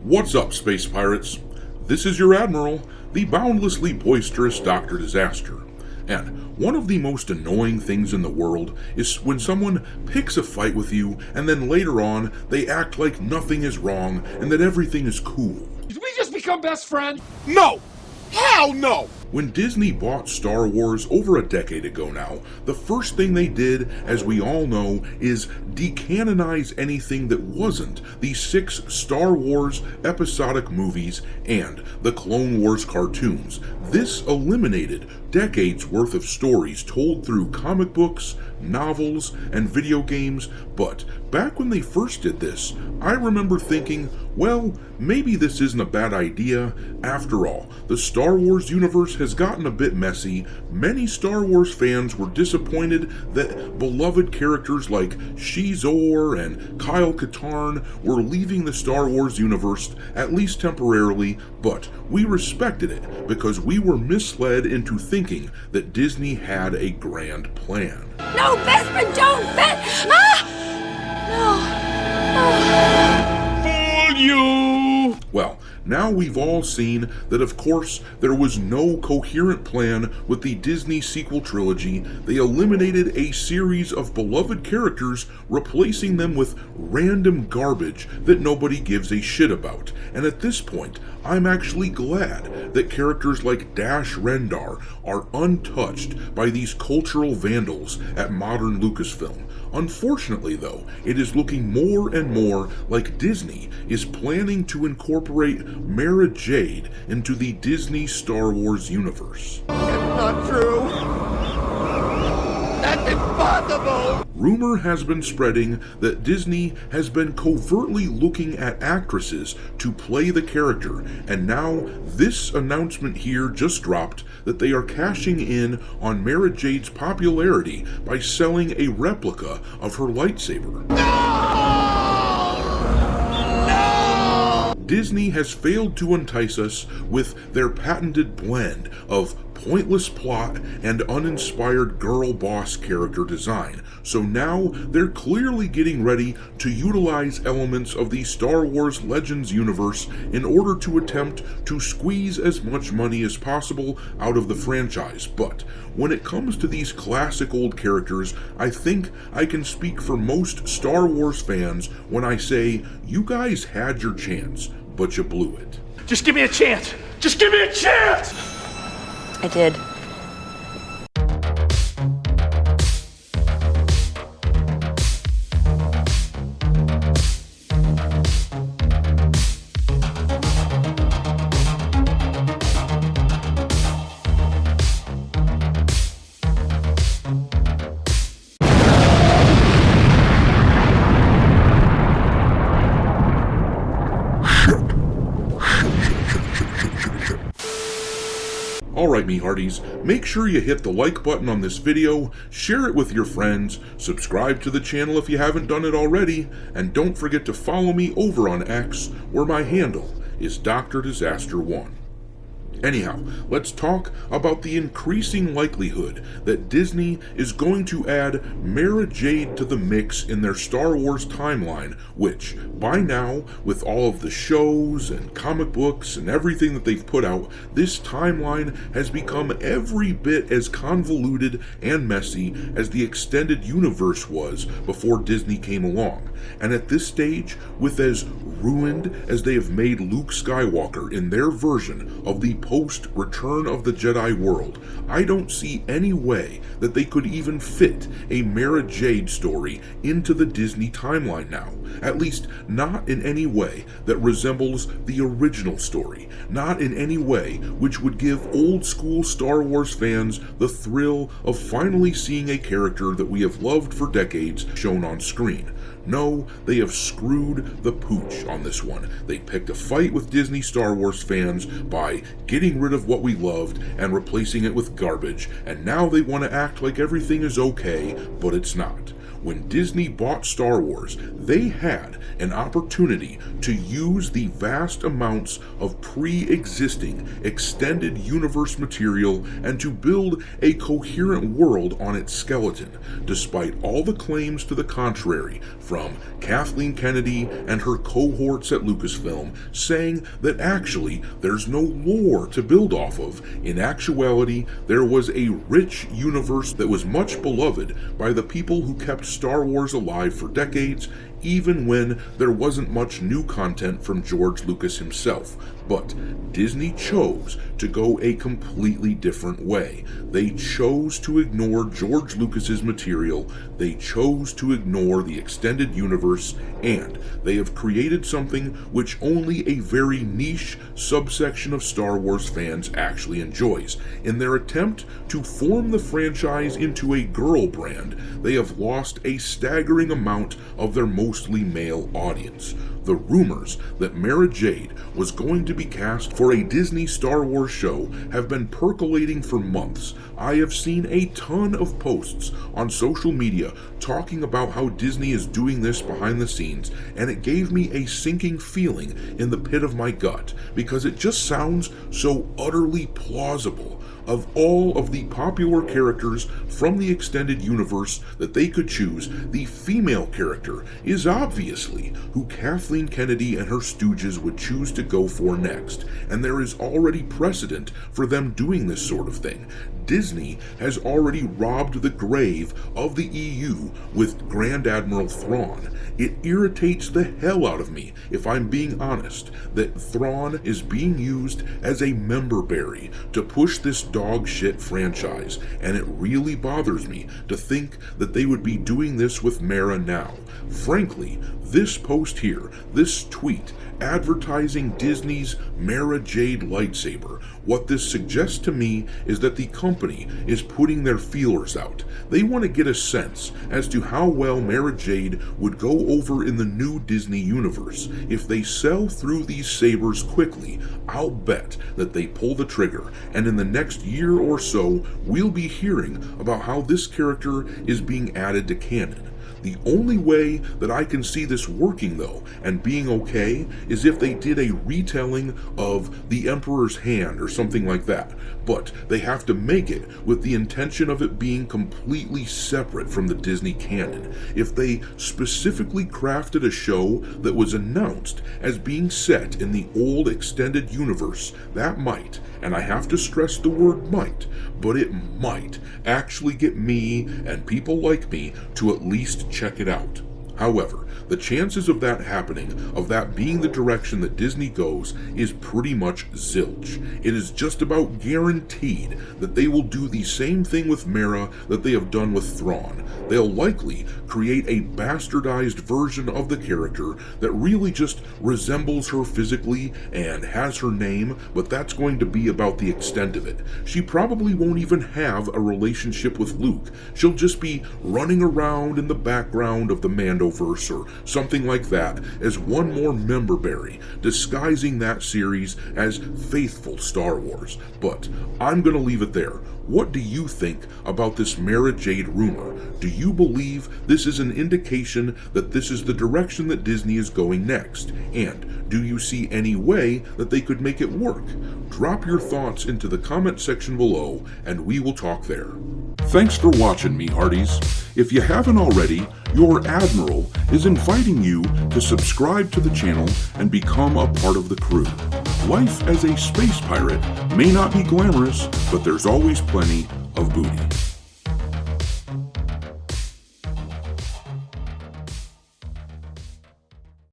What's up, space pirates? This is your Admiral, the boundlessly boisterous Dr. Disaster. And one of the most annoying things in the world is when someone picks a fight with you and then later on they act like nothing is wrong and that everything is cool. Did we just become best friends? No! Hell no! When Disney bought Star Wars over a decade ago now, the first thing they did, as we all know, is decanonize anything that wasn't the 6 Star Wars episodic movies and the Clone Wars cartoons. This eliminated decades worth of stories told through comic books, novels, and video games, but back when they first did this, I remember thinking, well, maybe this isn't a bad idea. After all, the Star Wars universe has gotten a bit messy. Many Star Wars fans were disappointed that beloved characters like Shizor and Kyle Katarn were leaving the Star Wars universe, at least temporarily, but we respected it because we were misled into thinking that Disney had a grand plan. No, Bespin, don't! Fool you! Well, now we've all seen that of course there was no coherent plan with the Disney sequel trilogy. They eliminated a series of beloved characters, replacing them with random garbage that nobody gives a shit about. And at this point, I'm actually glad that characters like Dash Rendar are untouched by these cultural vandals at modern Lucasfilm. Unfortunately, though, it is looking more and more like Disney is planning to incorporate Mara Jade into the Disney Star Wars universe. It's not true! That's impossible! Rumor has been spreading that Disney has been covertly looking at actresses to play the character, and now this announcement here just dropped that they are cashing in on Mara Jade's popularity by selling a replica of her lightsaber. Disney has failed to entice us with their patented blend of pointless plot and uninspired girl boss character design, so now they're clearly getting ready to utilize elements of the Star Wars Legends universe in order to attempt to squeeze as much money as possible out of the franchise. But when it comes to these classic old characters, I think I can speak for most Star Wars fans when I say you guys had your chance, but you blew it. Just give me a chance! Just give me a chance! I did. Alright, me hearties, make sure you hit the like button on this video, share it with your friends, subscribe to the channel if you haven't done it already, and don't forget to follow me over on X, where my handle is Dr. Disaster 1. Anyhow, let's talk about the increasing likelihood that Disney is going to add Mara Jade to the mix in their Star Wars timeline, which, by now, with all of the shows and comic books and everything that they've put out, this timeline has become every bit as convoluted and messy as the extended universe was before Disney came along. And at this stage, with as ruined as they have made Luke Skywalker in their version of the post-Return of the Jedi world, I don't see any way that they could even fit a Mara Jade story into the Disney timeline now. At least not in any way that resembles the original story. Not in any way which would give old school Star Wars fans the thrill of finally seeing a character that we have loved for decades shown on screen. No, they have screwed the pooch on this one. They picked a fight with Disney Star Wars fans by getting rid of what we loved and replacing it with garbage, and now they want to act like everything is okay, but it's not. When Disney bought Star Wars, they had an opportunity to use the vast amounts of pre-existing extended universe material and to build a coherent world on its skeleton, despite all the claims to the contrary from Kathleen Kennedy and her cohorts at Lucasfilm, saying that actually there's no lore to build off of. In actuality, there was a rich universe that was much beloved by the people who kept Star Wars alive for decades, even when there wasn't much new content from George Lucas himself. But Disney chose to go a completely different way. They chose to ignore George Lucas's material, they chose to ignore the extended universe, and they have created something which only a very niche subsection of Star Wars fans actually enjoys. In their attempt to form the franchise into a girl brand, they have lost a staggering amount of their mostly male audience. The rumors that Mara Jade was going to be cast for a Disney Star Wars show have been percolating for months. I have seen a ton of posts on social media talking about how Disney is doing this behind the scenes, and it gave me a sinking feeling in the pit of my gut because it just sounds so utterly plausible. Of all of the popular characters from the extended universe that they could choose, the female character is obviously who Kathleen Kennedy and her stooges would choose to go for next, and there is already precedent for them doing this sort of thing. Disney has already robbed the grave of the EU with Grand Admiral Thrawn. It irritates the hell out of me, if I'm being honest, that Thrawn is being used as a member berry to push this dog shit franchise, and it really bothers me to think that they would be doing this with Mara now. Frankly, this post here, this tweet, advertising Disney's Mara Jade lightsaber, what this suggests to me is that the company is putting their feelers out. They want to get a sense as to how well Mara Jade would go over in the new Disney universe. If they sell through these sabers quickly, I'll bet that they pull the trigger, and in the next year or so, we'll be hearing about how this character is being added to canon. The only way that I can see this working, though, and being okay, is if they did a retelling of The Emperor's Hand or something like that. But they have to make it with the intention of it being completely separate from the Disney canon. If they specifically crafted a show that was announced as being set in the old extended universe, that might, and I have to stress the word might, but it might actually get me and people like me to at least check it out. However, the chances of that happening, of that being the direction that Disney goes, is pretty much zilch. It is just about guaranteed that they will do the same thing with Mara that they have done with Thrawn. They'll likely create a bastardized version of the character that really just resembles her physically and has her name, but that's going to be about the extent of it. She probably won't even have a relationship with Luke. She'll just be running around in the background of the Mandoverse or something like that as one more member berry, disguising that series as faithful Star Wars. But I'm going to leave it there. What do you think about this Mara Jade rumor? Do you believe this is an indication that this is the direction that Disney is going next? And do you see any way that they could make it work? Drop your thoughts into the comment section below, and we will talk there. Thanks for watching, me hearties. If you haven't already, your Admiral is inviting you to subscribe to the channel and become a part of the crew. Life as a space pirate may not be glamorous, but there's always plenty of booty.